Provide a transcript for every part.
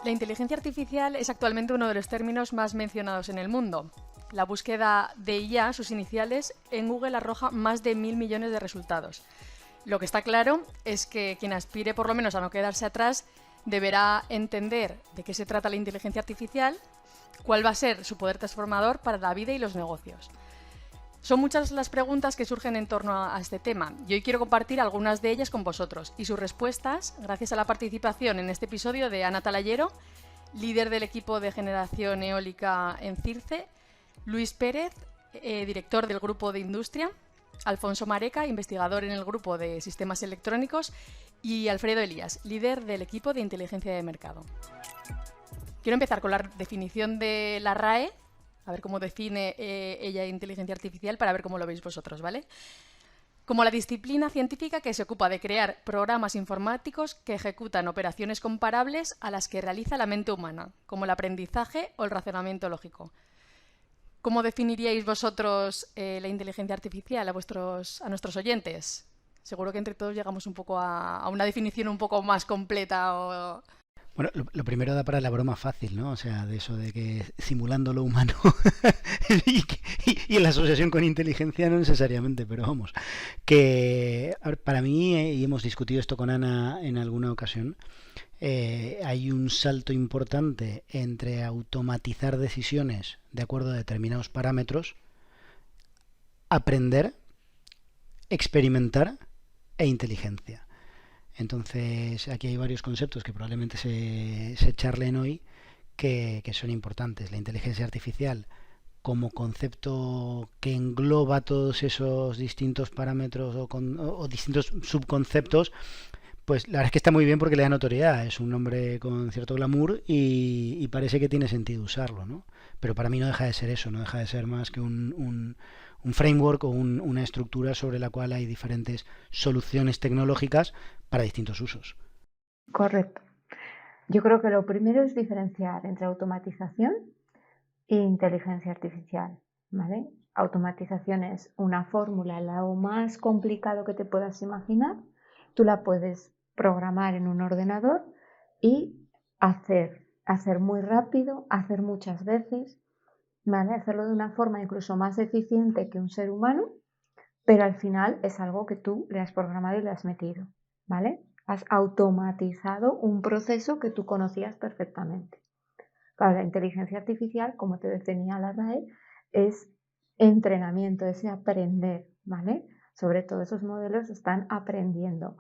La inteligencia artificial es actualmente uno de los términos más mencionados en el mundo. La búsqueda de IA, sus iniciales, en Google arroja más de 1.000 millones de resultados. Lo que está claro es que quien aspire por lo menos a no quedarse atrás deberá entender de qué se trata la inteligencia artificial, cuál va a ser su poder transformador para la vida y los negocios. Son muchas las preguntas que surgen en torno a este tema y hoy quiero compartir algunas de ellas con vosotros y sus respuestas gracias a la participación en este episodio de Ana Talayero, líder del equipo de generación eólica en CIRCE, Luis Pérez, director del grupo de industria, Alfonso Mareca, investigador en el grupo de sistemas electrónicos, y Alfredo Elías, líder del equipo de inteligencia de mercado. Quiero empezar con la definición de la RAE, a ver cómo define ella inteligencia artificial, para ver cómo lo veis vosotros, ¿vale? Como la disciplina científica que se ocupa de crear programas informáticos que ejecutan operaciones comparables a las que realiza la mente humana, como el aprendizaje o el razonamiento lógico. ¿Cómo definiríais vosotros la inteligencia artificial a nuestros oyentes? Seguro que entre todos llegamos un poco a una definición un poco más completa. Bueno, lo primero da para la broma fácil, ¿no? O sea, de eso de que simulando lo humano y la asociación con inteligencia no necesariamente, pero vamos, que a ver, para mí, y hemos discutido esto con Ana en alguna ocasión, hay un salto importante entre automatizar decisiones de acuerdo a determinados parámetros, aprender, experimentar e inteligencia. Entonces, aquí hay varios conceptos que probablemente se charlen hoy que son importantes. La inteligencia artificial como concepto que engloba todos esos distintos parámetros o distintos subconceptos, pues la verdad es que está muy bien porque le da notoriedad. Es un nombre con cierto glamour y parece que tiene sentido usarlo, ¿no? Pero para mí no deja de ser eso, no deja de ser más que un framework o una estructura sobre la cual hay diferentes soluciones tecnológicas para distintos usos. Correcto. Yo creo que lo primero es diferenciar entre automatización e inteligencia artificial, ¿vale? Automatización es una fórmula lo más complicado que te puedas imaginar. Tú la puedes programar en un ordenador y hacer muy rápido, hacer muchas veces, ¿vale? Hacerlo de una forma incluso más eficiente que un ser humano, pero al final es algo que tú le has programado y le has metido, ¿vale? Has automatizado un proceso que tú conocías perfectamente. Claro, la inteligencia artificial, como te definía la RAE, es entrenamiento, es aprender, ¿vale? Sobre todo esos modelos están aprendiendo.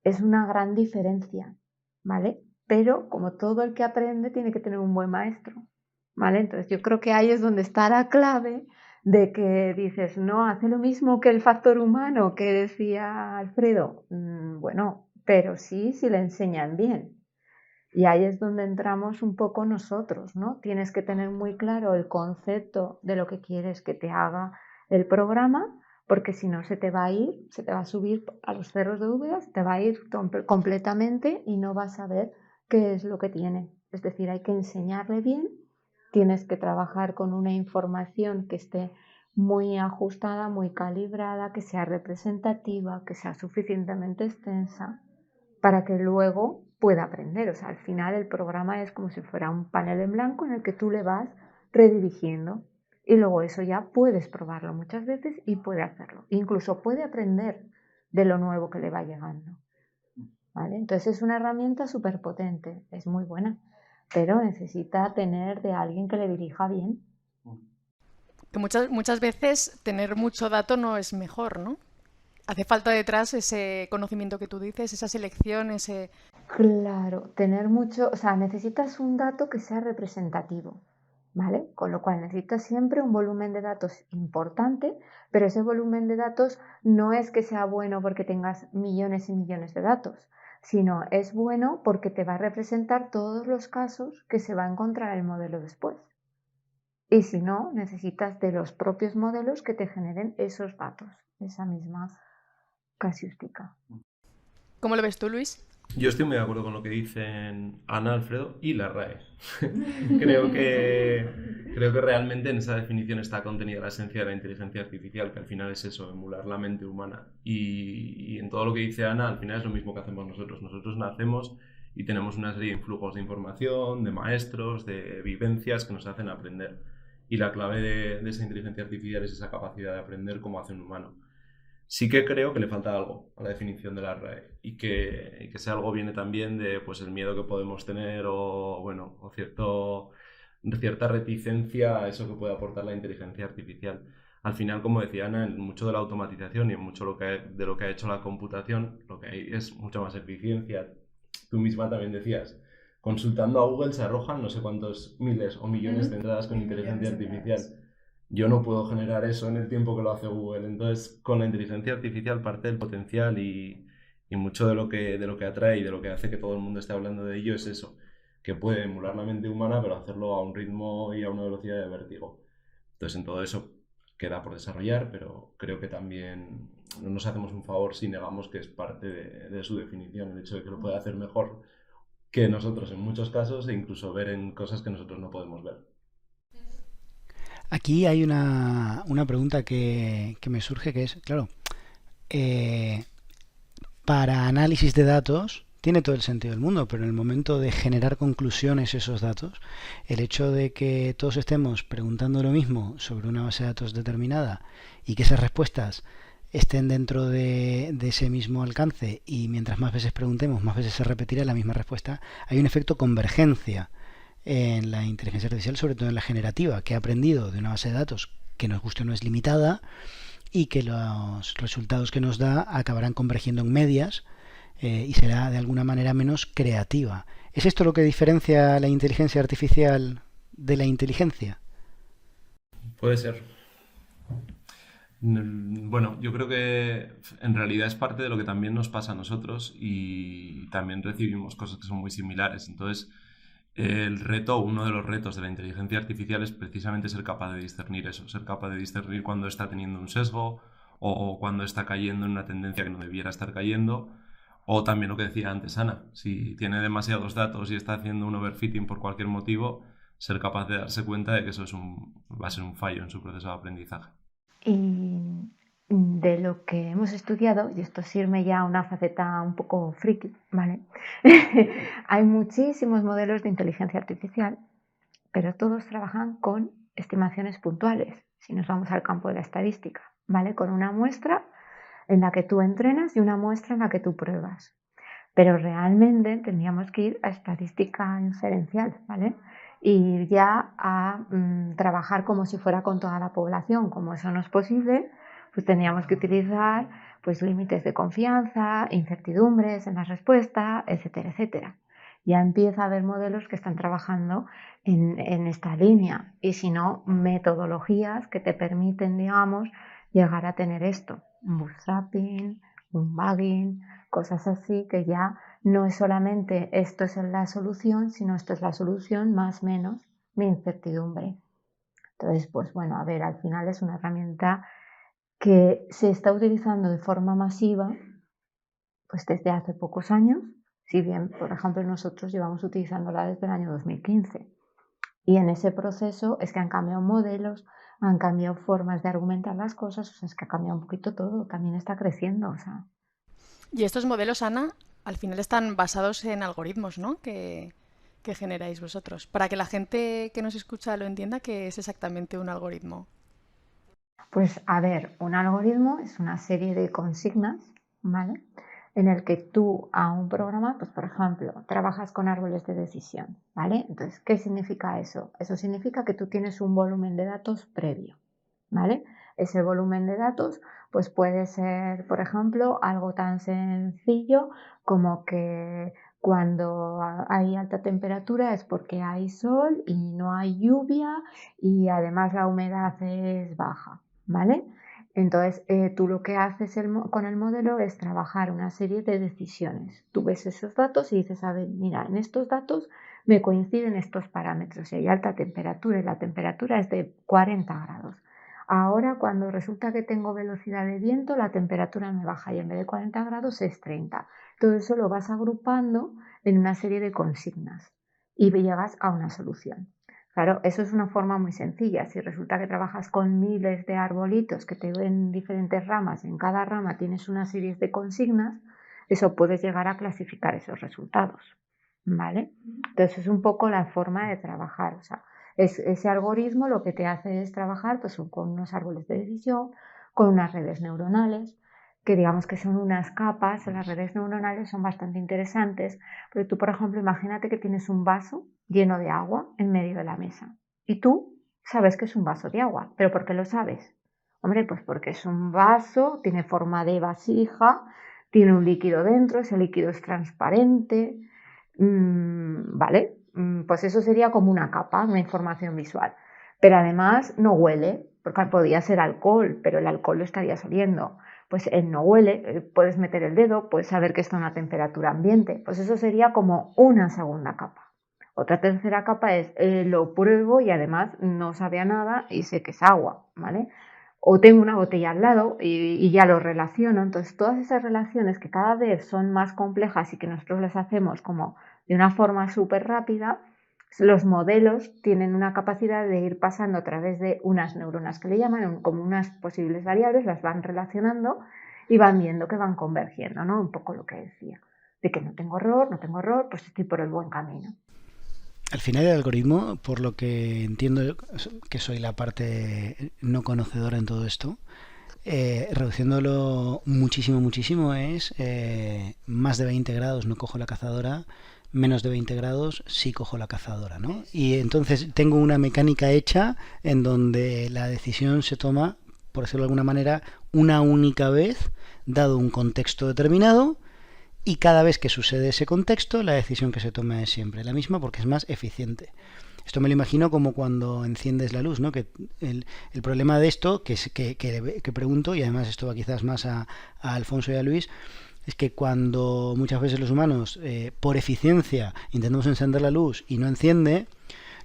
Es una gran diferencia, ¿vale? Pero como todo el que aprende tiene que tener un buen maestro, ¿vale? Entonces yo creo que ahí es donde está la clave de que dices, no, hace lo mismo que el factor humano que decía Alfredo. Bueno, pero sí, si le enseñan bien. Y ahí es donde entramos un poco nosotros, ¿no? Tienes que tener muy claro el concepto de lo que quieres que te haga el programa, porque si no se te va a subir a los cerros de Úbeda, se te va a ir completamente y no vas a ver qué es lo que tiene. Es decir, hay que enseñarle bien, tienes que trabajar con una información que esté muy ajustada, muy calibrada, que sea representativa, que sea suficientemente extensa para que luego pueda aprender. O sea, al final el programa es como si fuera un panel en blanco en el que tú le vas redirigiendo y luego eso ya puedes probarlo muchas veces y puede hacerlo. Incluso puede aprender de lo nuevo que le va llegando, ¿vale? Entonces es una herramienta súper potente, es muy buena, pero necesita tener de alguien que le dirija bien. Que muchas veces tener mucho dato no es mejor, ¿no? Hace falta detrás ese conocimiento que tú dices, esa selección, ese... Claro, tener mucho, o sea, necesitas un dato que sea representativo, ¿vale? Con lo cual necesitas siempre un volumen de datos importante, pero ese volumen de datos no es que sea bueno porque tengas millones y millones de datos, sino es bueno porque te va a representar todos los casos que se va a encontrar el modelo después. Y si no, necesitas de los propios modelos que te generen esos datos, esa misma casuística. ¿Cómo lo ves tú, Luis? Yo estoy muy de acuerdo con lo que dicen Ana, Alfredo y la RAE. creo creo que realmente en esa definición está contenida la esencia de la inteligencia artificial, que al final es eso, emular la mente humana. Y en todo lo que dice Ana, al final es lo mismo que hacemos nosotros. Nosotros nacemos y tenemos una serie de influjos de información, de maestros, de vivencias que nos hacen aprender. Y la clave de esa inteligencia artificial es esa capacidad de aprender como hace un humano. Sí que creo que le falta algo a la definición de la RAE y que ese algo viene también de pues, el miedo que podemos tener o, bueno, o cierta reticencia a eso que puede aportar la inteligencia artificial. Al final, como decía Ana, en mucho de la automatización y en mucho de lo que ha hecho la computación, lo que hay es mucha más eficiencia. Tú misma también decías, consultando a Google se arrojan no sé cuántos miles o millones de entradas con inteligencia artificial. Yo no puedo generar eso en el tiempo que lo hace Google. Entonces, con la inteligencia artificial parte del potencial y mucho de lo que atrae y de lo que hace que todo el mundo esté hablando de ello es eso, que puede emular la mente humana, pero hacerlo a un ritmo y a una velocidad de vértigo. Entonces, en todo eso queda por desarrollar, pero creo que también no nos hacemos un favor si negamos que es parte de su definición, el hecho de que lo puede hacer mejor que nosotros en muchos casos e incluso ver en cosas que nosotros no podemos ver. Aquí hay una pregunta que me surge que es, claro, eh, para análisis de datos tiene todo el sentido del mundo, pero en el momento de generar conclusiones esos datos, el hecho de que todos estemos preguntando lo mismo sobre una base de datos determinada y que esas respuestas estén dentro de ese mismo alcance y mientras más veces preguntemos, más veces se repetirá la misma respuesta, hay un efecto convergencia en la inteligencia artificial, sobre todo en la generativa, que ha aprendido de una base de datos que nos guste o no es limitada y que los resultados que nos da acabarán convergiendo en medias y será de alguna manera menos creativa. ¿Es esto lo que diferencia la inteligencia artificial de la inteligencia? Puede ser. Bueno, yo creo que en realidad es parte de lo que también nos pasa a nosotros y también recibimos cosas que son muy similares. Entonces, uno de los retos de la inteligencia artificial es precisamente ser capaz de discernir eso, ser capaz de discernir cuando está teniendo un sesgo o cuando está cayendo en una tendencia que no debiera estar cayendo. O también lo que decía antes Ana, si tiene demasiados datos y está haciendo un overfitting por cualquier motivo, ser capaz de darse cuenta de que eso va a ser un fallo en su proceso de aprendizaje. Y de lo que hemos estudiado, y esto sirve ya a una faceta un poco friki, ¿vale? Hay muchísimos modelos de inteligencia artificial, pero todos trabajan con estimaciones puntuales, si nos vamos al campo de la estadística, ¿vale? Con una muestra en la que tú entrenas y una muestra en la que tú pruebas. Pero realmente tendríamos que ir a estadística inferencial, ¿vale? Y ya a trabajar como si fuera con toda la población. Como eso no es posible, pues tendríamos que utilizar pues límites de confianza, incertidumbres en la respuesta, etcétera, etcétera. Ya empieza a haber modelos que están trabajando en esta línea y si no, metodologías que te permiten, digamos, llegar a tener esto, un bootstrapping, un bugging, cosas así que ya no es solamente esto es la solución, sino esto es la solución más menos mi incertidumbre. Entonces, pues bueno, a ver, al final es una herramienta que se está utilizando de forma masiva pues desde hace pocos años, si bien, por ejemplo, nosotros llevamos utilizándola desde el año 2015. Y en ese proceso es que han cambiado modelos, han cambiado formas de argumentar las cosas, o sea, es que ha cambiado un poquito todo, también está creciendo, o sea. Y estos modelos, Ana, al final están basados en algoritmos, ¿no? Que generáis vosotros. Para que la gente que nos escucha lo entienda, ¿qué es exactamente un algoritmo? Pues a ver, un algoritmo es una serie de consignas, ¿vale? En el que tú a un programa, pues por ejemplo, trabajas con árboles de decisión, ¿vale? Entonces, ¿qué significa eso? Eso significa que tú tienes un volumen de datos previo, ¿vale? Ese volumen de datos, pues puede ser, por ejemplo, algo tan sencillo como que cuando hay alta temperatura es porque hay sol y no hay lluvia y además la humedad es baja, ¿vale? Entonces, tú lo que haces con el modelo es trabajar una serie de decisiones. Tú ves esos datos y dices, a ver, mira, en estos datos me coinciden estos parámetros. Si hay alta temperatura y la temperatura es de 40 grados. Ahora, cuando resulta que tengo velocidad de viento, la temperatura me baja y en vez de 40 grados es 30. Todo eso lo vas agrupando en una serie de consignas y llegas a una solución. Claro, eso es una forma muy sencilla. Si resulta que trabajas con miles de arbolitos que te ven diferentes ramas y en cada rama tienes una serie de consignas, eso puedes llegar a clasificar esos resultados, ¿vale? Entonces es un poco la forma de trabajar. O sea, ese algoritmo lo que te hace es trabajar pues, con unos árboles de decisión, con unas redes neuronales, que digamos que son unas capas. Las redes neuronales son bastante interesantes, porque tú, por ejemplo, imagínate que tienes un vaso lleno de agua en medio de la mesa y tú sabes que es un vaso de agua. ¿Pero por qué lo sabes? Hombre, pues porque es un vaso, tiene forma de vasija, tiene un líquido dentro, ese líquido es transparente, ¿vale? Pues eso sería como una capa, una información visual. Pero además no huele, porque podría ser alcohol, pero el alcohol lo estarías oliendo. Pues él no huele, puedes meter el dedo, puedes saber que está a una temperatura ambiente. Pues eso sería como una segunda capa. Otra tercera capa es, lo pruebo y además no sabe a nada y sé que es agua, ¿vale? O tengo una botella al lado y ya lo relaciono. Entonces, todas esas relaciones que cada vez son más complejas y que nosotros las hacemos como de una forma súper rápida, los modelos tienen una capacidad de ir pasando a través de unas neuronas que le llaman como unas posibles variables, las van relacionando y van viendo que van convergiendo, ¿no? Un poco lo que decía, de que no tengo error, pues estoy por el buen camino. Al final el algoritmo, por lo que entiendo que soy la parte no conocedora en todo esto, reduciéndolo muchísimo es más de 20 grados no cojo la cazadora, menos de 20 grados sí cojo la cazadora, ¿no? Y entonces tengo una mecánica hecha en donde la decisión se toma, por decirlo de alguna manera, una única vez, dado un contexto determinado, y cada vez que sucede ese contexto, la decisión que se toma es siempre la misma porque es más eficiente. Esto me lo imagino como cuando enciendes la luz, ¿no? Que el problema de esto, que pregunto, y además esto va quizás más a Alfonso y a Luis, es que cuando muchas veces los humanos, por eficiencia, intentamos encender la luz y no enciende,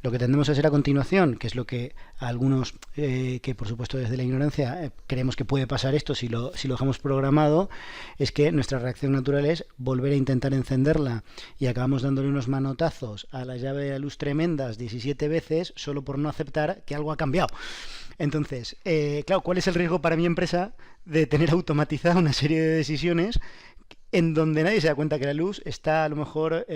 lo que tendemos a hacer a continuación, que es lo que a algunos, que por supuesto desde la ignorancia creemos que puede pasar esto si lo dejamos programado, es que nuestra reacción natural es volver a intentar encenderla y acabamos dándole unos manotazos a la llave de la luz tremendas 17 veces solo por no aceptar que algo ha cambiado. Entonces, claro, ¿cuál es el riesgo para mi empresa de tener automatizada una serie de decisiones en donde nadie se da cuenta que la luz está a lo mejor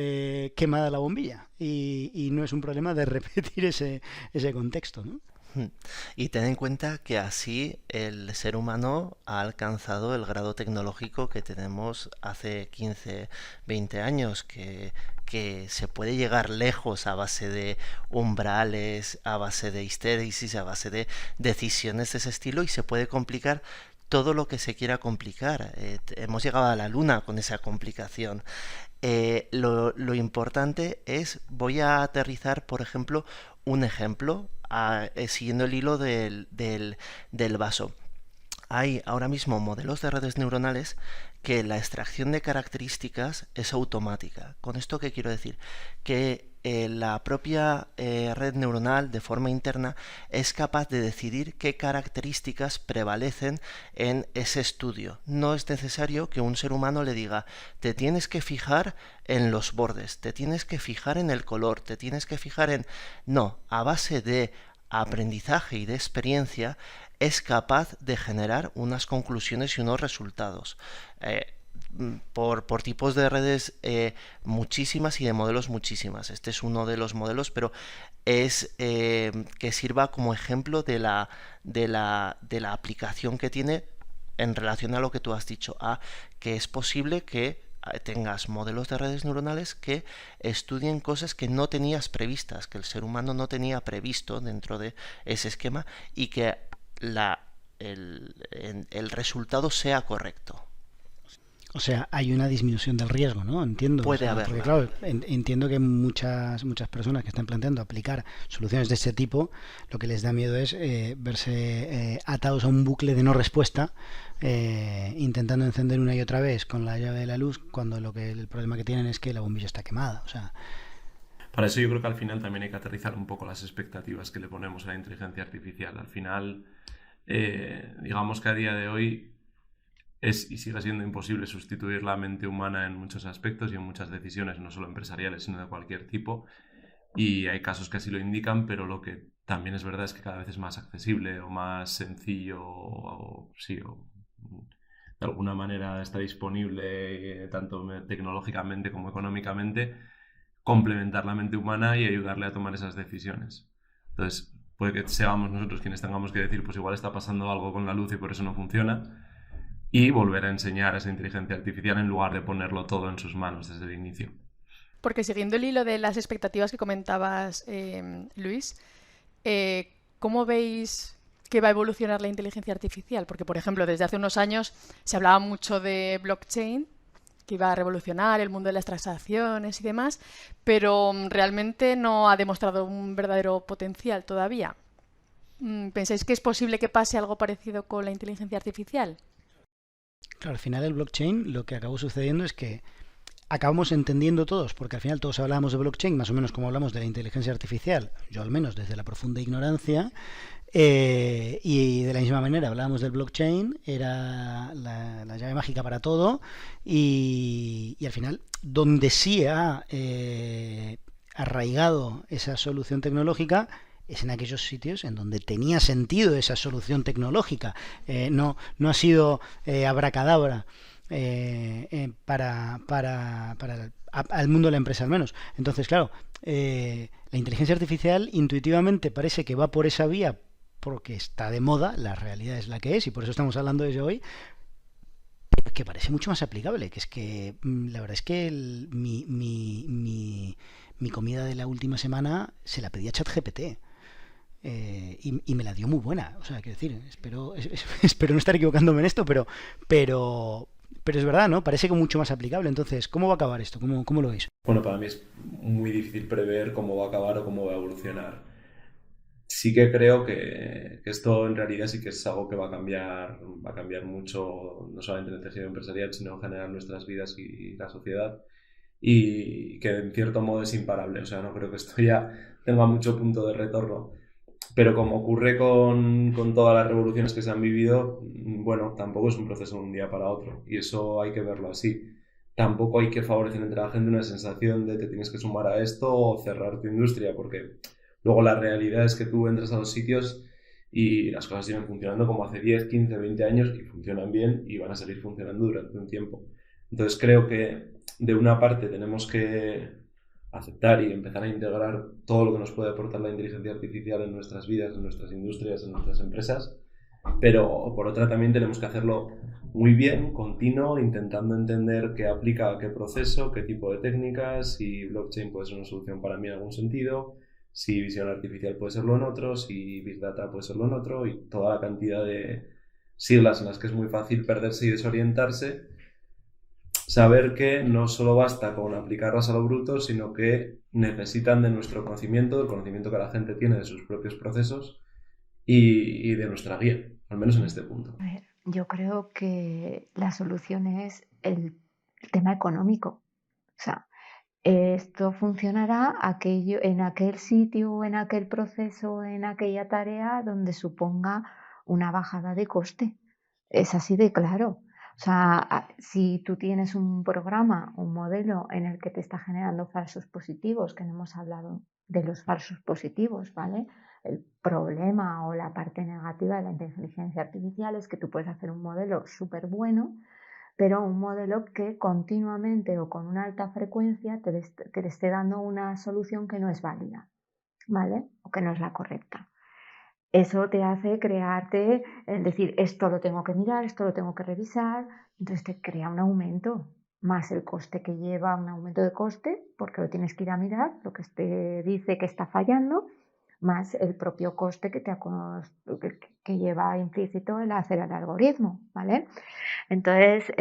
quemada la bombilla y no es un problema de repetir ese contexto, ¿no? Y ten en cuenta que así el ser humano ha alcanzado el grado tecnológico que tenemos hace 15, 20 años, que se puede llegar lejos a base de umbrales, a base de histéresis, a base de decisiones de ese estilo, y se puede complicar todo lo que se quiera complicar. Hemos llegado a la luna con esa complicación. Lo importante es, voy a aterrizar, por ejemplo, un ejemplo, siguiendo el hilo del vaso. Hay ahora mismo modelos de redes neuronales que la extracción de características es automática. ¿Con esto qué quiero decir? Que la propia red neuronal de forma interna es capaz de decidir qué características prevalecen en ese estudio. No es necesario que un ser humano le diga, te tienes que fijar en los bordes, te tienes que fijar en el color, te tienes que fijar en... No, a base de aprendizaje y de experiencia es capaz de generar unas conclusiones y unos resultados. Por tipos de redes muchísimas y de modelos muchísimas. Este es uno de los modelos, pero es que sirva como ejemplo de la aplicación que tiene en relación a lo que tú has dicho, a que es posible que tengas modelos de redes neuronales que estudien cosas que no tenías previstas, que el ser humano no tenía previsto dentro de ese esquema, y que el resultado sea correcto. O sea, hay una disminución del riesgo, ¿no? Entiendo. Puede haberla. Porque claro, entiendo que muchas personas que están planteando aplicar soluciones de este tipo, lo que les da miedo es verse atados a un bucle de no respuesta, intentando encender una y otra vez con la llave de la luz, cuando el problema que tienen es que la bombilla está quemada. O sea, para eso yo creo que al final también hay que aterrizar un poco las expectativas que le ponemos a la inteligencia artificial. Al final digamos que a día de hoy es y sigue siendo imposible sustituir la mente humana en muchos aspectos y en muchas decisiones, no solo empresariales, sino de cualquier tipo. Y hay casos que así lo indican, pero lo que también es verdad es que cada vez es más accesible o más sencillo sí, o de alguna manera está disponible tanto tecnológicamente como económicamente complementar la mente humana y ayudarle a tomar esas decisiones. Entonces, puede que seamos nosotros quienes tengamos que decir, pues igual está pasando algo con la luz y por eso no funciona, y volver a enseñar a esa inteligencia artificial en lugar de ponerlo todo en sus manos desde el inicio. Porque siguiendo el hilo de las expectativas que comentabas, Luis, ¿cómo veis que va a evolucionar la inteligencia artificial? Porque, por ejemplo, desde hace unos años se hablaba mucho de blockchain, que iba a revolucionar el mundo de las transacciones y demás, pero realmente no ha demostrado un verdadero potencial todavía. ¿Pensáis que es posible que pase algo parecido con la inteligencia artificial? Claro, al final el blockchain lo que acabó sucediendo es que acabamos entendiendo todos, porque al final todos hablábamos de blockchain más o menos como hablamos de la inteligencia artificial, yo al menos desde la profunda ignorancia, y de la misma manera hablábamos del blockchain, era la llave mágica para todo, y al final donde sí ha arraigado esa solución tecnológica es en aquellos sitios en donde tenía sentido esa solución tecnológica. No ha sido abracadabra para al mundo de la empresa al menos. Entonces, claro, la inteligencia artificial intuitivamente parece que va por esa vía porque está de moda, la realidad es la que es y por eso estamos hablando de ello hoy, pero que parece mucho más aplicable, que es que la verdad es que mi comida de la última semana se la pedí a ChatGPT. Y me la dio muy buena. O sea, quiero decir, espero no estar equivocándome en esto, pero es verdad, ¿no? Parece que mucho más aplicable. Entonces, ¿cómo va a acabar esto? ¿Cómo lo veis? Bueno, para mí es muy difícil prever cómo va a acabar o cómo va a evolucionar. Sí que creo que esto en realidad sí que es algo que va a cambiar mucho, no solamente en el tejido empresarial, sino en general nuestras vidas y la sociedad, y que en cierto modo es imparable. O sea, no creo que esto ya tenga mucho punto de retorno. Pero como ocurre con todas las revoluciones que se han vivido, bueno, tampoco es un proceso de un día para otro. Y eso hay que verlo así. Tampoco hay que favorecer entre la gente una sensación de que tienes que sumar a esto o cerrar tu industria, porque luego la realidad es que tú entras a los sitios y las cosas siguen funcionando como hace 10, 15, 20 años y funcionan bien y van a seguir funcionando durante un tiempo. Entonces creo que de una parte tenemos que aceptar y empezar a integrar todo lo que nos puede aportar la inteligencia artificial en nuestras vidas, en nuestras industrias, en nuestras empresas, pero por otra también tenemos que hacerlo muy bien, continuo, intentando entender qué aplica a qué proceso, qué tipo de técnicas, si blockchain puede ser una solución para mí en algún sentido, si visión artificial puede serlo en otro, si big data puede serlo en otro, y toda la cantidad de siglas en las que es muy fácil perderse y desorientarse. Saber que no solo basta con aplicarlas a lo bruto, sino que necesitan de nuestro conocimiento, del conocimiento que la gente tiene de sus propios procesos y de nuestra guía, al menos en este punto. A ver, yo creo que la solución es el tema económico. O sea, esto funcionará en aquel sitio, o en aquel proceso, en aquella tarea donde suponga una bajada de coste. Es así de claro. O sea, si tú tienes un programa, un modelo en el que te está generando falsos positivos, que no hemos hablado de los falsos positivos, ¿vale? El problema o la parte negativa de la inteligencia artificial es que tú puedes hacer un modelo súper bueno, pero un modelo que continuamente o con una alta frecuencia que te esté dando una solución que no es válida, ¿vale? O que no es la correcta. Eso te hace crearte, es decir, esto lo tengo que mirar, esto lo tengo que revisar, entonces te crea un aumento, más el coste que lleva, un aumento de coste, porque lo tienes que ir a mirar, lo que te dice que está fallando, más el propio coste que lleva implícito el hacer el algoritmo, ¿vale? Entonces,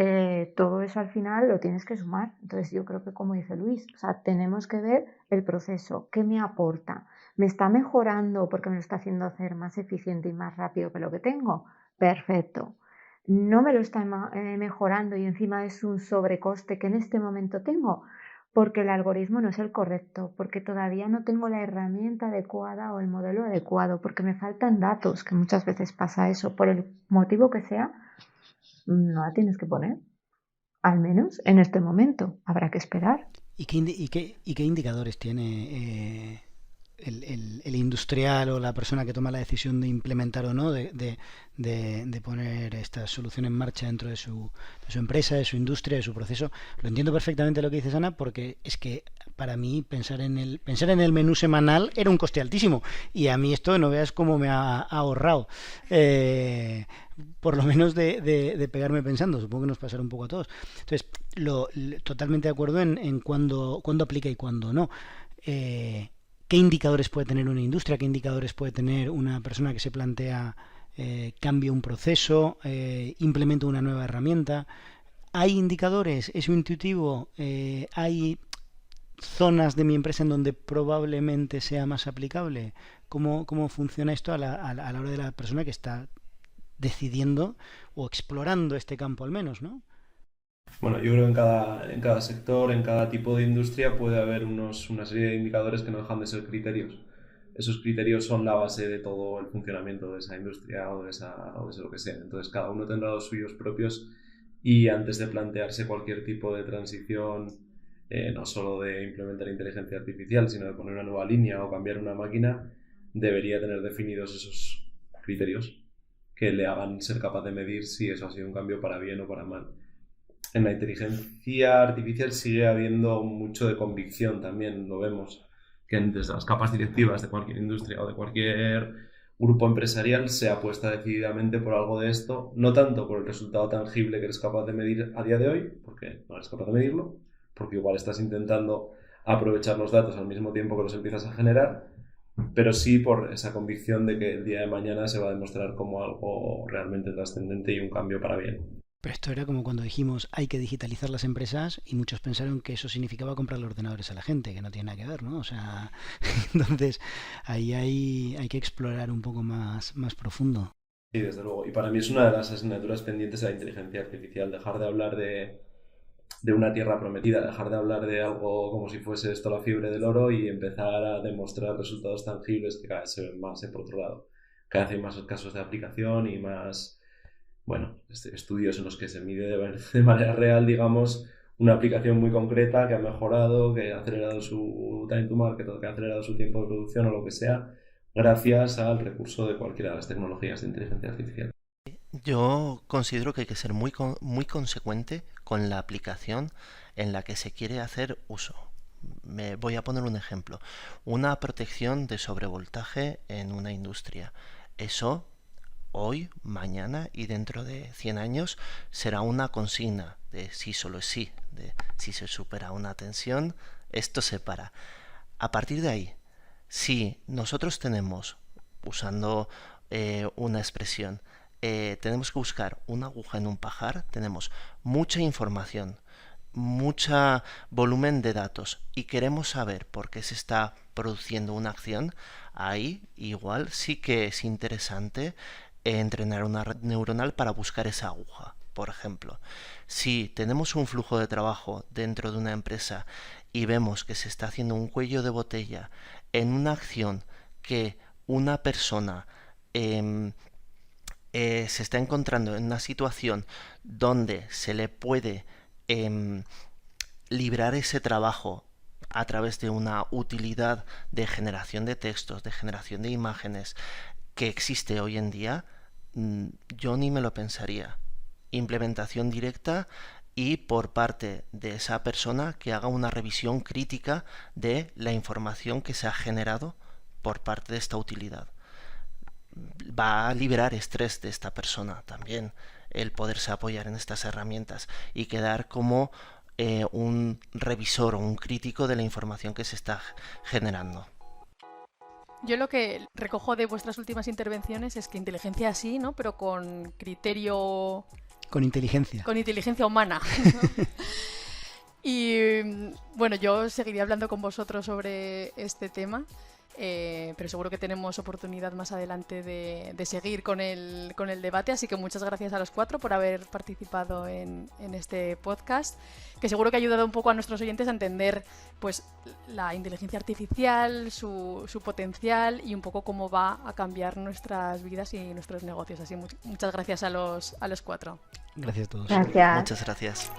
todo eso al final lo tienes que sumar. Entonces, yo creo que, como dice Luis, o sea, tenemos que ver el proceso, qué me aporta. ¿Me está mejorando porque me lo está haciendo hacer más eficiente y más rápido que lo que tengo? Perfecto. No me lo está mejorando y encima es un sobrecoste que en este momento tengo. porque el algoritmo no es el correcto, porque todavía no tengo la herramienta adecuada o el modelo adecuado, porque me faltan datos, que muchas veces pasa eso, por el motivo que sea, no la tienes que poner, al menos en este momento, habrá que esperar. ¿Y qué indicadores tiene el industrial o la persona que toma la decisión de implementar o no, de poner esta solución en marcha dentro de su empresa, de su industria, de su proceso? Lo entiendo perfectamente lo que dices, Ana, porque es que para mí pensar en el menú semanal era un coste altísimo, y a mí esto no veas cómo me ha ahorrado, por lo menos de pegarme pensando. Supongo que nos pasará un poco a todos. Entonces, totalmente de acuerdo en cuándo aplica y cuándo no. ¿Qué indicadores puede tener una industria? ¿Qué indicadores puede tener una persona que se plantea cambia un proceso, implementa una nueva herramienta? ¿Hay indicadores? ¿Es intuitivo? ¿Hay zonas de mi empresa en donde probablemente sea más aplicable? ¿Cómo funciona esto a la hora de la persona que está decidiendo o explorando este campo al menos, ¿no? Bueno, yo creo que en cada sector, en cada tipo de industria puede haber una serie de indicadores que no dejan de ser criterios. Esos criterios son la base de todo el funcionamiento de esa industria o de lo que sea. Entonces, cada uno tendrá los suyos propios, y antes de plantearse cualquier tipo de transición, no solo de implementar inteligencia artificial, sino de poner una nueva línea o cambiar una máquina, debería tener definidos esos criterios que le hagan ser capaz de medir si eso ha sido un cambio para bien o para mal. En la inteligencia artificial sigue habiendo mucho de convicción también, lo vemos, que desde las capas directivas de cualquier industria o de cualquier grupo empresarial se apuesta decididamente por algo de esto, no tanto por el resultado tangible que eres capaz de medir a día de hoy, porque no eres capaz de medirlo, porque igual estás intentando aprovechar los datos al mismo tiempo que los empiezas a generar, pero sí por esa convicción de que el día de mañana se va a demostrar como algo realmente trascendente y un cambio para bien. Pero esto era como cuando dijimos hay que digitalizar las empresas, y muchos pensaron que eso significaba comprarle ordenadores a la gente, que no tiene nada que ver, ¿no? O sea, entonces ahí hay que explorar un poco más profundo. Sí, desde luego. Y para mí es una de las asignaturas pendientes de la inteligencia artificial, dejar de hablar de una tierra prometida, dejar de hablar de algo como si fuese esto la fiebre del oro y empezar a demostrar resultados tangibles que cada vez se ven más, por otro lado. Cada vez hay más casos de aplicación y más, bueno, estudios en los que se mide de manera real, digamos, una aplicación muy concreta que ha mejorado, que ha acelerado su time to market o que ha acelerado su tiempo de producción o lo que sea, gracias al recurso de cualquiera de las tecnologías de inteligencia artificial. Yo considero que hay que ser muy consecuente con la aplicación en la que se quiere hacer uso. Me voy a poner un ejemplo. Una protección de sobrevoltaje en una industria. Eso hoy, mañana y dentro de 100 años será una consigna de sí solo es sí, de si se supera una tensión, esto se para. A partir de ahí, si nosotros tenemos, usando una expresión, tenemos que buscar una aguja en un pajar, tenemos mucha información, mucho volumen de datos y queremos saber por qué se está produciendo una acción, ahí igual sí que es interesante entrenar una red neuronal para buscar esa aguja. Por ejemplo, si tenemos un flujo de trabajo dentro de una empresa y vemos que se está haciendo un cuello de botella en una acción que una persona se está encontrando en una situación donde se le puede librar ese trabajo a través de una utilidad de generación de textos, de generación de imágenes que existe hoy en día, yo ni me lo pensaría. Implementación directa y por parte de esa persona que haga una revisión crítica de la información que se ha generado por parte de esta utilidad. Va a liberar estrés de esta persona también el poderse apoyar en estas herramientas y quedar como un revisor o un crítico de la información que se está generando. Yo lo que recojo de vuestras últimas intervenciones es que inteligencia sí, ¿no? Pero con criterio... Con inteligencia. Con inteligencia humana. Y bueno, yo seguiría hablando con vosotros sobre este tema. pero seguro que tenemos oportunidad más adelante de seguir con el debate, así que muchas gracias a los 4 por haber participado en este podcast, que seguro que ha ayudado un poco a nuestros oyentes a entender pues la inteligencia artificial, su potencial y un poco cómo va a cambiar nuestras vidas y nuestros negocios. Así muchas gracias a los 4. Gracias a todos. Gracias. Muchas gracias.